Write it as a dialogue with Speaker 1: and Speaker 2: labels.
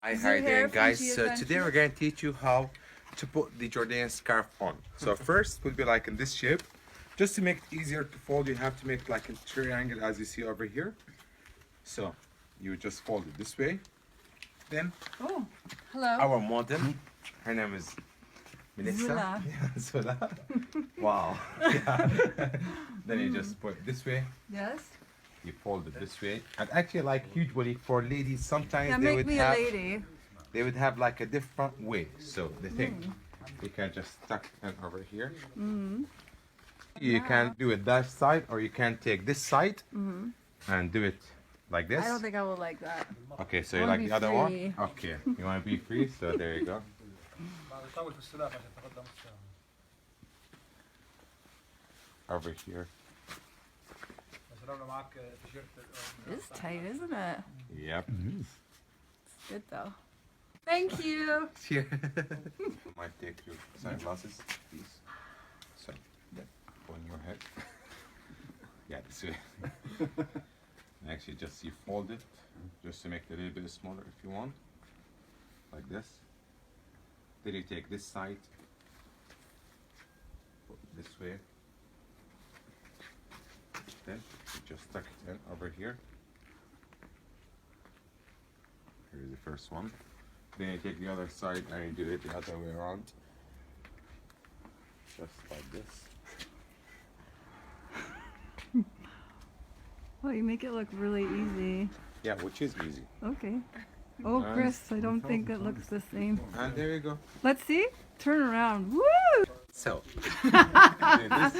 Speaker 1: Hi, how you
Speaker 2: Zuhair
Speaker 1: doing,
Speaker 2: from
Speaker 1: guys?
Speaker 2: She
Speaker 1: So
Speaker 2: Adventure.
Speaker 1: today we're going to teach you how to put the Jordanian scarf on. So first will be like in this shape. Just to make it easier to fold, you have to make like a triangle as you see over here. So you just fold it this way. Then
Speaker 2: Oh, hello.
Speaker 1: our model, her name is Melissa.
Speaker 2: Zula.
Speaker 1: Yeah, Zula. Wow. Yeah. Then you just put it this way.
Speaker 2: Yes.
Speaker 1: You fold it this way. And actually, like usually for ladies, sometimes
Speaker 2: Yeah,
Speaker 1: they
Speaker 2: make
Speaker 1: would
Speaker 2: me
Speaker 1: have
Speaker 2: a lady.
Speaker 1: they would have like a different way. So the thing, you can just tuck it over here. You can do it that side, or you can take this side and do it like this.
Speaker 2: I don't think I will like that.
Speaker 1: Okay, so
Speaker 2: I
Speaker 1: you
Speaker 2: wanna
Speaker 1: like
Speaker 2: be
Speaker 1: the other
Speaker 2: free.
Speaker 1: one? Okay, you want to be free, so there you go.
Speaker 3: طول في السلاح عشان تقدم السهم.
Speaker 1: Over here.
Speaker 3: بس لو معك تيشيرت
Speaker 2: It's tight, isn't it?
Speaker 1: Yep.
Speaker 2: It's good though. Thank you.
Speaker 1: Here. Might take your sunglasses, please. So, yeah, on your head. Yeah, this way. And actually, just you fold it, just to make it a little bit smaller if you want, like this. Then you take this side, put it this way. Then you just tuck it in over here. Here's the first one. Then you take the other side and you do it the other way around. Just like this.
Speaker 2: Well, you make it look really easy.
Speaker 1: Yeah, which is easy.
Speaker 2: Okay. Oh, Chris, I don't think it looks the same.
Speaker 1: And there you go.
Speaker 2: Let's see. Turn around. Woo!
Speaker 1: So, do this.